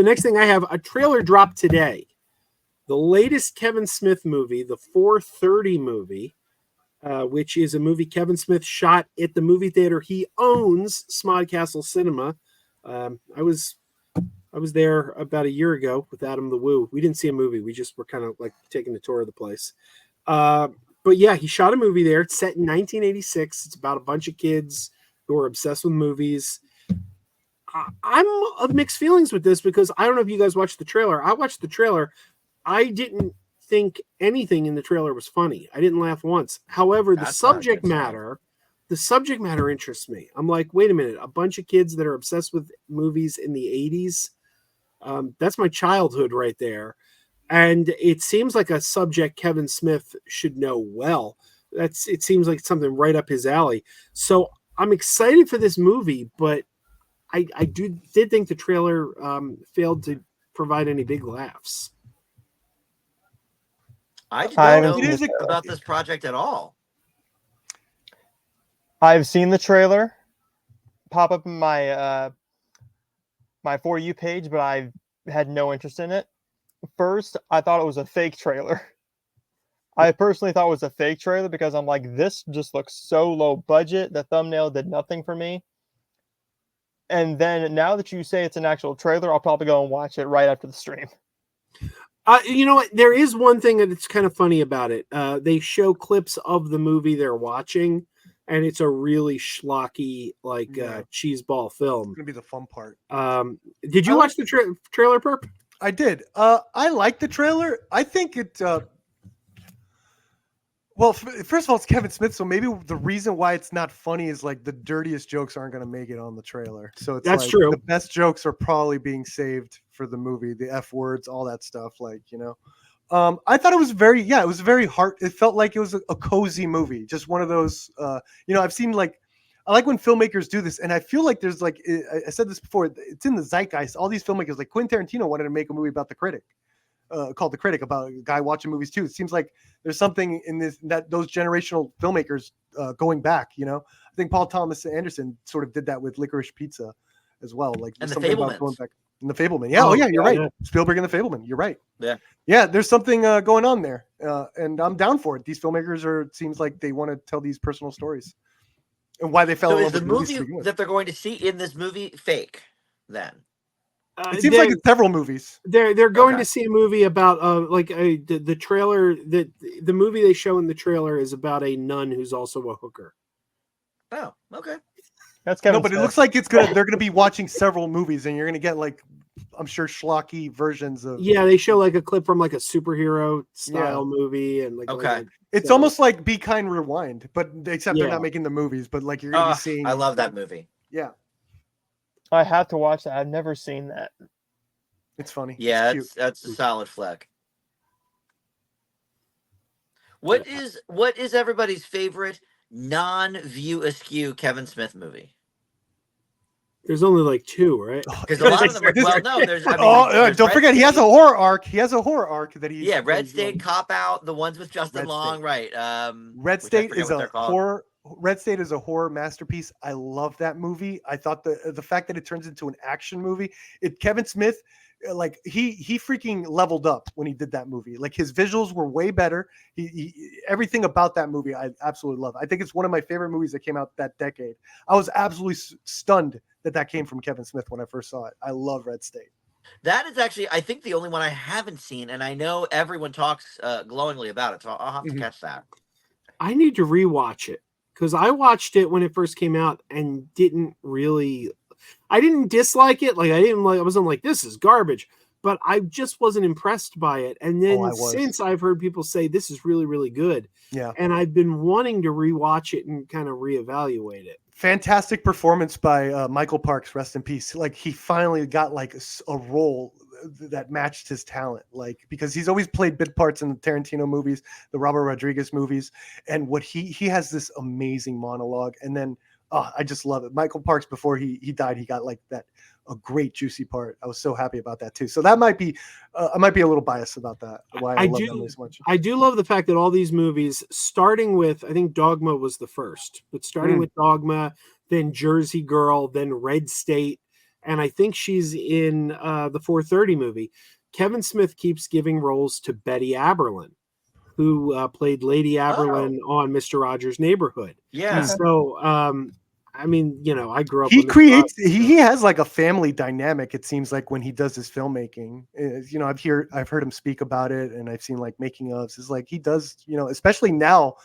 the next thing I have, a trailer dropped today. The latest Kevin Smith movie, the 4:30 movie, which is a movie Kevin Smith shot at the movie theater he owns, Smodcastle Cinema. I was there about a year ago with Adam the Woo. We didn't see a movie. We just were kind of like taking a tour of the place. But yeah, he shot a movie there. It's set in 1986. It's about a bunch of kids who are obsessed with movies. I'm of mixed feelings with this because I don't know if you guys watched the trailer. I watched the trailer. I didn't think anything in the trailer was funny. I didn't laugh once. However, the subject matter interests me. I'm like, wait a minute, a bunch of kids that are obsessed with movies in the 80s. That's my childhood right there. And it seems like a subject Kevin Smith should know well. It seems like something right up his alley. So I'm excited for this movie, but I did think the trailer failed to provide any big laughs. I don't know about this project at all. I've seen the trailer pop up in my my For You page, but I've had no interest in it. First, I thought it was a fake trailer. I personally thought it was a fake trailer because I'm like, this just looks so low budget. The thumbnail did nothing for me. And then now that you say it's an actual trailer, I'll probably go and watch it right after the stream. You know what? There is one thing that's kind of funny about it. They show clips of the movie they're watching, and it's a really schlocky, like cheeseball film. It's gonna be the fun part. Did you watch the trailer, Perp? I did. I like the trailer. I think it. Well, first of all, it's Kevin Smith, so maybe the reason why it's not funny is like the dirtiest jokes aren't going to make it on the trailer. So that's like, true. The best jokes are probably being saved for the movie, the F words, all that stuff. Like, you know, I thought it was very heart. It felt like it was a cozy movie, just one of those. You know, I've seen like. I like when filmmakers do this, and I feel like there's like I said this before. It's in the zeitgeist. All these filmmakers, like Quentin Tarantino, wanted to make a movie about The Critic, called The Critic, about a guy watching movies too. It seems like there's something in this that those generational filmmakers going back. You know, I think Paul Thomas Anderson sort of did that with Licorice Pizza as well. Like and the Fablemans. Going back in the Fableman. Yeah. Oh yeah, you're right. Yeah. Spielberg and the Fableman. You're right. Yeah. There's something going on there, and I'm down for it. These filmmakers it seems like they want to tell these personal stories. And why they fell in love with movies. The movie that they're going to see in this movie fake? Then it seems like it's several movies. They're going to see a movie about the trailer that the movie they show in the trailer is about a nun who's also a hooker. Oh, okay. That's Kevin but Smith. It looks like they're gonna be watching several movies, and you're gonna get like, I'm sure, schlocky versions of. Yeah, they show like a clip from like a superhero style movie, and like it's almost like Be Kind Rewind, but except they're not making the movies, but like you're gonna be seeing. I love that movie. Yeah, I have to watch that. I've never seen that. It's funny. Yeah, that's a solid flick. What is everybody's favorite non-View Askew Kevin Smith movie? There's only like two, right? Because a lot of them are, there's don't forget, he has a horror arc. He has a horror arc that he. Yeah, Red State, Cop Out, the ones with Justin Long, right? Red State is a horror. Red State is a horror masterpiece. I love that movie. I thought the fact that it turns into an action movie. Kevin Smith, like he freaking leveled up when he did that movie. Like his visuals were way better. Everything about that movie I absolutely love. I think it's one of my favorite movies that came out that decade. I was absolutely stunned that came from Kevin Smith when I first saw it. I love Red State. That is actually, I think, the only one I haven't seen, and I know everyone talks glowingly about it, so I'll have to catch that. I need to rewatch it because I watched it when it first came out and I didn't dislike it. Like I wasn't like, this is garbage, but I just wasn't impressed by it. And then since I've heard people say this is really, really good. Yeah. And I've been wanting to rewatch it and kind of reevaluate it. Fantastic performance by Michael Parks, rest in peace. Like he finally got like a role that matched his talent, like because he's always played bit parts in the Tarantino movies, the Robert Rodriguez movies, and what he has this amazing monologue. And then I just love it. Michael Parks, before he died, he got like a great juicy part. I was so happy about that too. So that might be I might be a little biased about that. Why I love them so much. I do love the fact that all these movies, starting with, I think Dogma was the first, but starting with Dogma, then Jersey Girl, then Red State, and I think she's in the 4:30 movie. Kevin Smith keeps giving roles to Betty Aberlin, who played Lady Aberlin on Mr. Rogers' Neighborhood. Yeah. So, I mean, you know, I grew up. He has like a family dynamic. It seems like when he does his filmmaking, you know, I've heard him speak about it, and I've seen like making ofs. It's like he does, you know, especially now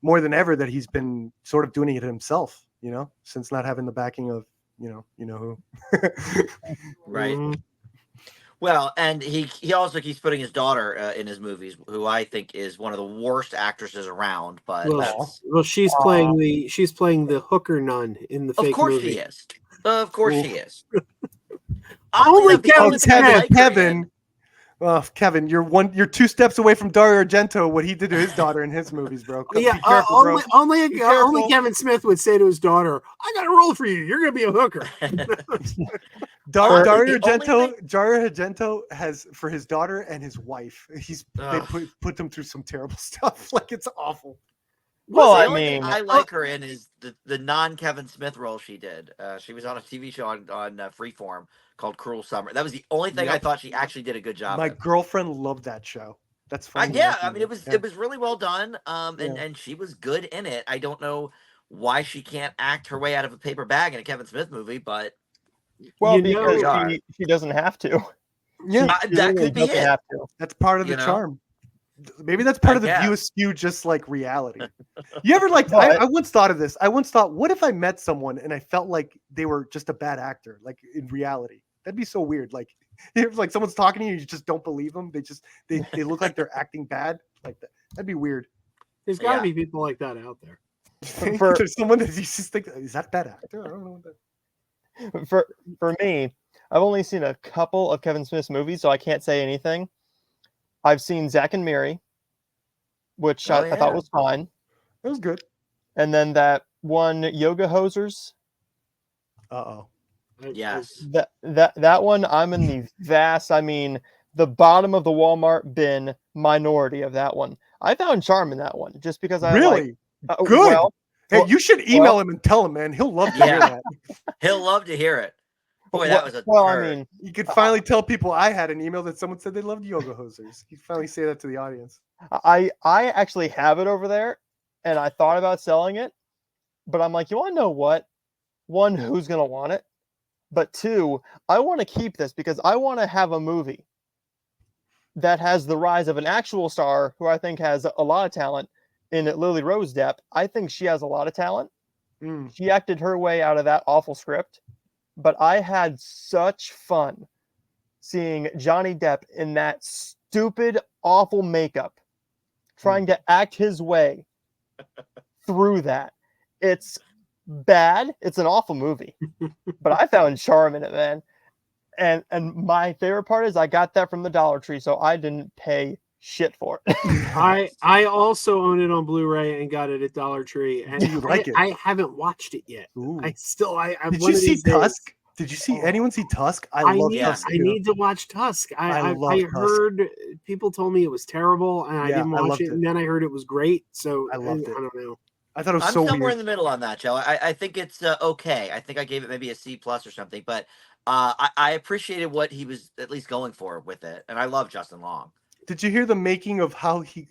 more than ever that he's been sort of doing it himself. You know, since not having the backing of you know who. Right. Well, and he also keeps putting his daughter in his movies, who I think is one of the worst actresses around. But she's playing the hooker nun in the fake movie. Of course she is. Of course she is. Only Kevin. Oh, Kevin, you're 2 steps away from Dario Argento. What he did to his daughter in his movies, bro. Yeah, only Kevin Smith would say to his daughter, "I got a role for you. You're gonna be a hooker." Dario Argento has for his daughter and his wife. They put them through some terrible stuff. Like it's awful. Well, I mean, I like her in is the non Kevin Smith role she did. She was on a TV show on Freeform called Cruel Summer. That was the only thing I thought she actually did a good job. My girlfriend loved that show. That's funny. I mean, it was really well done. And she was good in it. I don't know why she can't act her way out of a paper bag in a Kevin Smith movie, but because she doesn't have to. Yeah, that could be it. That's part of the charm. Maybe that's part of the view askew, just like reality. You ever like? I once thought of this. I once thought, what if I met someone and I felt like they were just a bad actor, like in reality? That'd be so weird. Like, if like someone's talking to you, you just don't believe them. They look like they're acting bad. Like that. That'd be weird. There's got to be people like that out there. There's someone that you just think, is that a bad actor? I don't know what that. For me, I've only seen a couple of Kevin Smith's movies, so I can't say anything. I've seen Zack and Miri, which I thought was fine. It was good. And then that one, Yoga Hosers. Yes. That one, I'm in the the bottom of the Walmart bin minority of that one. I found charm in that one just because I really good. Hey, you should email him and tell him, man. He'll love to hear that. He'll love to hear it. Boy, that was I mean, you could finally tell people I had an email that someone said they loved Yoga Hosers. You finally say that to the audience. I actually have it over there, and I thought about selling it, but I'm like, you want to know what? One, who's gonna want it? But two, I want to keep this because I want to have a movie that has the rise of an actual star who I think has a lot of talent in Lily Rose Depp. I think she has a lot of talent. She acted her way out of that awful script. But I had such fun seeing Johnny Depp in that stupid, awful makeup, trying to act his way through that. It's bad. It's an awful movie, but I found charm in it, man. And my favorite part is I got that from the Dollar Tree, so I didn't pay shit for it. I also own it on Blu-ray and got it at Dollar Tree. And you like it? I haven't watched it yet. Ooh. I'm Did you see Tusk? Did you see anyone see Tusk? I love Tusk. I need to watch Tusk. I heard people told me it was terrible, and I didn't watch it. And then I heard it was great. So I loved it. I don't know. I thought it was I'm so somewhere weird. in the middle on that, Joe. I think it's okay. I think I gave it maybe a C+ or something, but I appreciated what he was at least going for with it, and I love Justin Long. Did you hear the making of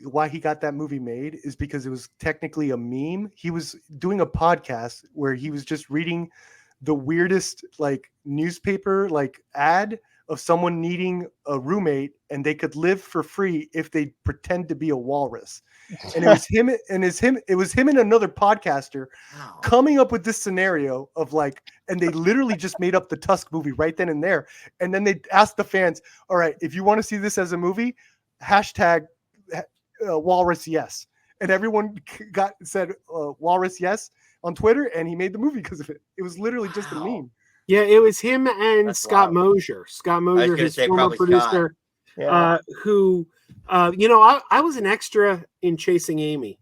why he got that movie made? Is because it was technically a meme. He was doing a podcast where he was just reading the weirdest like newspaper like ad of someone needing a roommate and they could live for free if they pretend to be a walrus. And it was him and another podcaster coming up with this scenario of like, and they literally just made up the Tusk movie right then and there. And then they asked the fans, all right, if you want to see this as a movie, hashtag walrus yes. And everyone said walrus yes on Twitter, and he made the movie because of it. It was literally just a meme. Yeah, it was him and Scott Mosier. Scott Mosier, his former producer, who, I was an extra in Chasing Amy,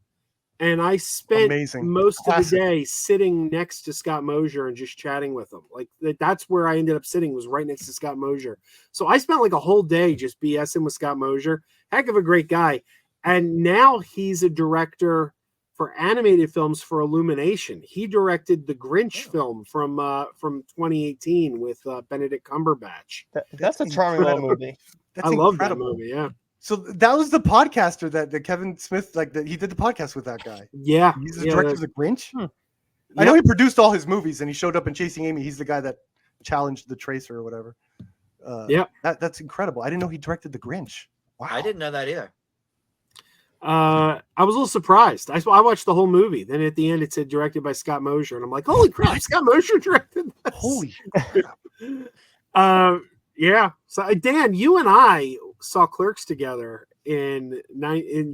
and I spent most of the day sitting next to Scott Mosier and just chatting with him. Like that's where I ended up sitting, was right next to Scott Mosier. So I spent like a whole day just BSing with Scott Mosier. Heck of a great guy. And now he's a director for animated films for Illumination. He directed the Grinch film from 2018 with Benedict Cumberbatch. That's a charming little movie. That's love that movie. Yeah. So that was the podcaster that Kevin Smith, he did the podcast with that guy. Yeah. He's the director of The Grinch. Yep. I know he produced all his movies, and he showed up in Chasing Amy. He's the guy that challenged the Tracer or whatever. That's incredible. I didn't know he directed The Grinch. Wow. I didn't know that either. I was a little surprised. I watched the whole movie. Then at the end, it said directed by Scott Mosier, and I'm like, holy crap, Scott Mosier directed this. Holy crap. Yeah. So Dan, you and I saw Clerks together in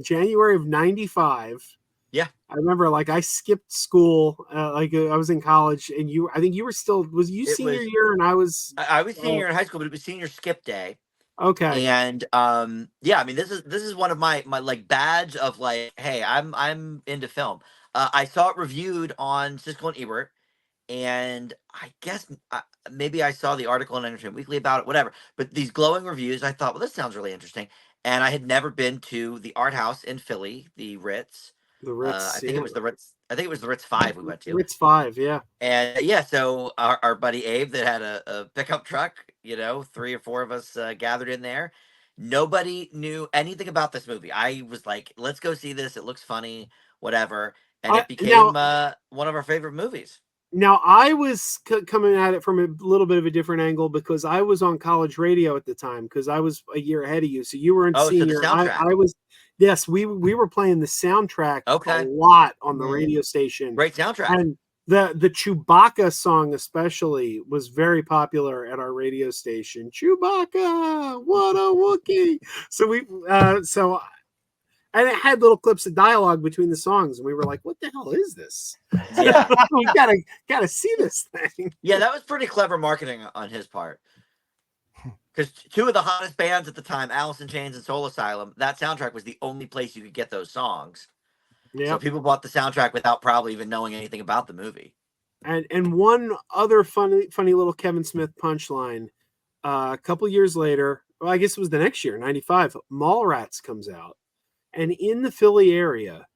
January of '95. Yeah, I remember. Like, I skipped school. I was in college, and I think you were still. Was you senior year, and I was. I was senior in high school, but it was senior skip day. Okay. And yeah, I mean, this is one of my like badge of like, hey, I'm into film. I saw it reviewed on Siskel and Ebert, and I guess maybe I saw the article in Entertainment Weekly about it, whatever. But these glowing reviews, I thought, well, this sounds really interesting. And I had never been to the art house in Philly, the Ritz. The Ritz. I think it was the Ritz. I think it was the Ritz 5 we went to. Ritz 5, yeah. And yeah, so our buddy Abe that had a pickup truck, 3 or 4 of us gathered in there. Nobody knew anything about this movie. I was like, let's go see this. It looks funny, whatever. And it became one of our favorite movies. Now, I was coming at it from a little bit of a different angle because I was on college radio at the time because I was a year ahead of you. So you were in senior. So I was. Yes, we were playing the soundtrack a lot on the radio station. Great soundtrack. And the Chewbacca song especially was very popular at our radio station. Chewbacca, what a Wookiee. So and it had little clips of dialogue between the songs, and we were like, what the hell is this? Yeah. We gotta see this thing. Yeah, that was pretty clever marketing on his part. Because 2 of the hottest bands at the time, Alice in Chains and Soul Asylum, that soundtrack was the only place you could get those songs. Yeah. So people bought the soundtrack without probably even knowing anything about the movie. And one other funny little Kevin Smith punchline. A couple years later, well, I guess it was the next year, '95, Mallrats comes out. And in the Philly area,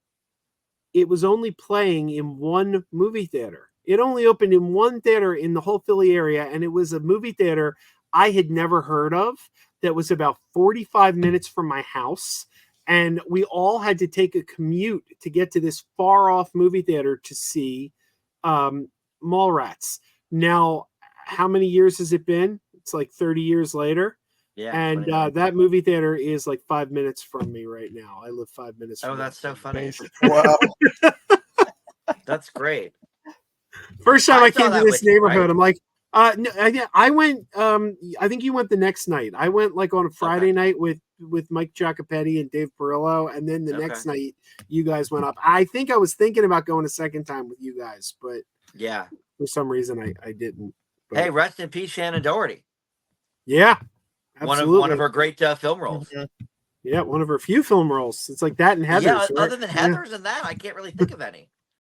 it was only playing in one movie theater. It only opened in one theater in the whole Philly area, and it was a movie theater I had never heard of that was about 45 minutes from my house. And we all had to take a commute to get to this far off movie theater to see Mallrats. Now, how many years has it been? It's like 30 years later. Yeah. And that movie theater is like 5 minutes from me right now. I live 5 minutes from that's so funny. Wow. That's great. First time I came to this neighborhood, right? I'm like, no, I went. I think you went the next night. I went like on a Friday night with Mike Jacopetti and Dave Perillo, and then the next night you guys went up. I think I was thinking about going a second time with you guys, but yeah, for some reason I didn't. But, hey, rest in peace, Shannon Doherty. Yeah, absolutely. One of her great film roles. Yeah, one of her few film roles. It's like that and Heathers. Yeah, right? other than Heathers and that, I can't really think of any.